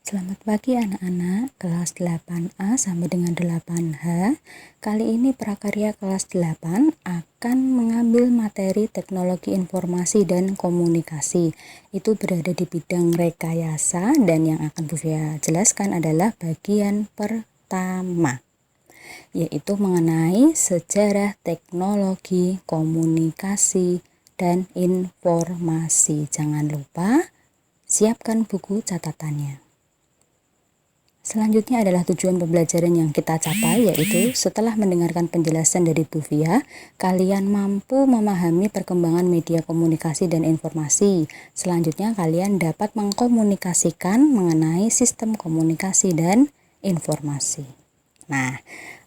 Selamat pagi anak-anak kelas 8A sampai dengan 8H. Kali ini prakarya kelas 8 akan mengambil materi teknologi informasi dan komunikasi. Itu berada di bidang rekayasa dan yang akan Bu Fia jelaskan adalah bagian pertama, yaitu mengenai sejarah teknologi, komunikasi, dan informasi. Jangan lupa siapkan buku catatannya. Selanjutnya adalah tujuan pembelajaran yang kita capai, yaitu setelah mendengarkan penjelasan dari Bu Fia, kalian mampu memahami perkembangan media komunikasi dan informasi. Selanjutnya kalian dapat mengkomunikasikan mengenai sistem komunikasi dan informasi. Nah,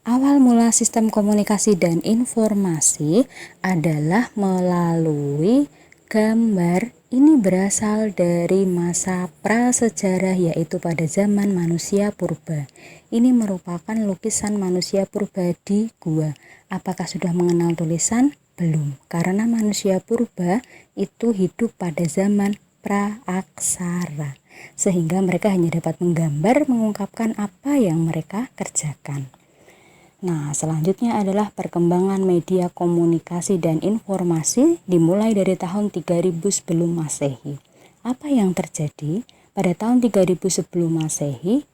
awal mula sistem komunikasi dan informasi adalah melalui gambar. Ini berasal dari masa prasejarah, yaitu pada zaman manusia purba. Ini merupakan lukisan manusia purba di gua. Apakah sudah mengenal tulisan? Belum, karena manusia purba itu hidup pada zaman praaksara, sehingga mereka hanya dapat menggambar, mengungkapkan apa yang mereka kerjakan. Nah, selanjutnya adalah perkembangan media komunikasi dan informasi dimulai dari tahun 3000 sebelum Masehi. Apa yang terjadi? Pada tahun 3000 sebelum Masehi,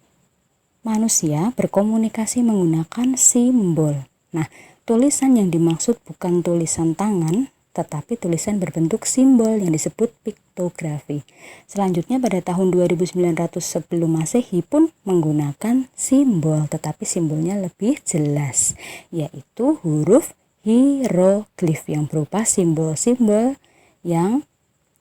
manusia berkomunikasi menggunakan simbol. Nah, tulisan yang dimaksud bukan tulisan tangan, tetapi tulisan berbentuk simbol yang disebut piktografi. Selanjutnya pada tahun 2900 sebelum Masehi pun menggunakan simbol, tetapi simbolnya lebih jelas, yaitu huruf hieroglif yang berupa simbol-simbol yang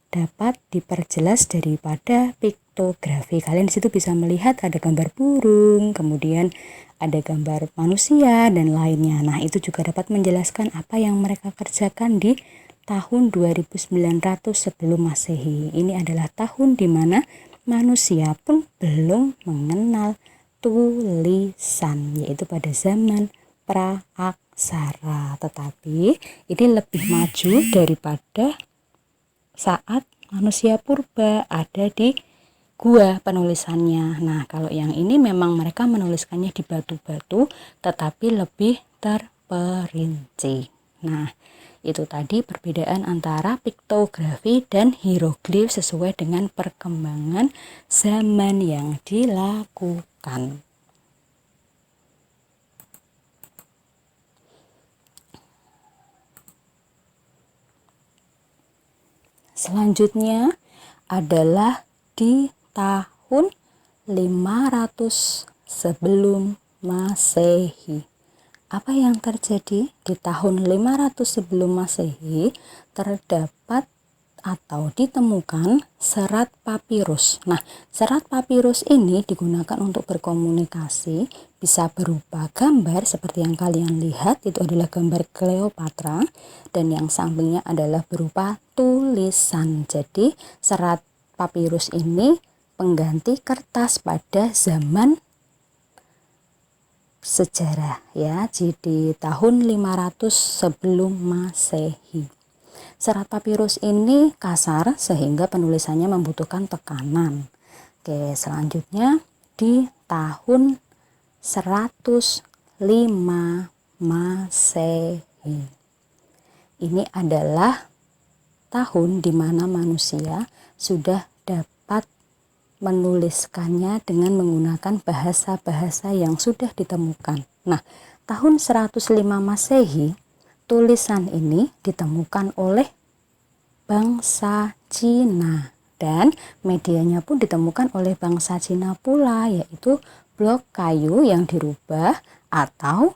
dapat diperjelas daripada piktografi. Kalian di situ bisa melihat ada gambar burung, kemudian ada gambar manusia dan lainnya. Nah, itu juga dapat menjelaskan apa yang mereka kerjakan di tahun 2900 sebelum Masehi. Ini adalah tahun di mana manusia pun belum mengenal tulisan, yaitu pada zaman praaksara. Tetapi ini lebih maju daripada saat manusia purba ada di gua penulisannya. Nah, kalau yang ini memang mereka menuliskannya di batu-batu, tetapi lebih terperinci. Nah, itu tadi perbedaan antara piktografi dan hieroglif sesuai dengan perkembangan zaman yang dilakukan. Selanjutnya adalah di tahun 500 sebelum Masehi. Apa yang terjadi? Di tahun 500 sebelum Masehi terdapat atau ditemukan serat papirus. Nah, serat papirus ini digunakan untuk berkomunikasi, bisa berupa gambar seperti yang kalian lihat, itu adalah gambar Cleopatra, dan yang sampingnya adalah berupa tulisan. Jadi, serat papirus ini pengganti kertas pada zaman sejarah ya, di tahun 500 sebelum Masehi. Serat papirus ini kasar sehingga penulisannya membutuhkan tekanan. Oke, selanjutnya di tahun 105 Masehi. Ini adalah tahun di mana manusia sudah dapat menuliskannya dengan menggunakan bahasa-bahasa yang sudah ditemukan. Nah, tahun 105 Masehi, tulisan ini ditemukan oleh bangsa Cina dan medianya pun ditemukan oleh bangsa Cina pula, yaitu blok kayu yang dirubah atau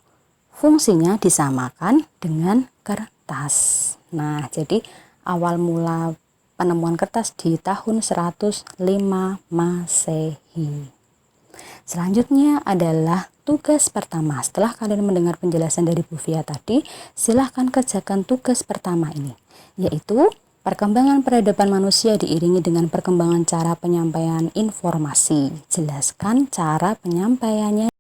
fungsinya disamakan dengan kertas. Nah, jadi awal mula penemuan kertas di tahun 105 Masehi. Selanjutnya adalah tugas pertama. Setelah kalian mendengar penjelasan dari Bu Fia tadi, silahkan kerjakan tugas pertama ini, yaitu perkembangan peradaban manusia diiringi dengan perkembangan cara penyampaian informasi. Jelaskan cara penyampaiannya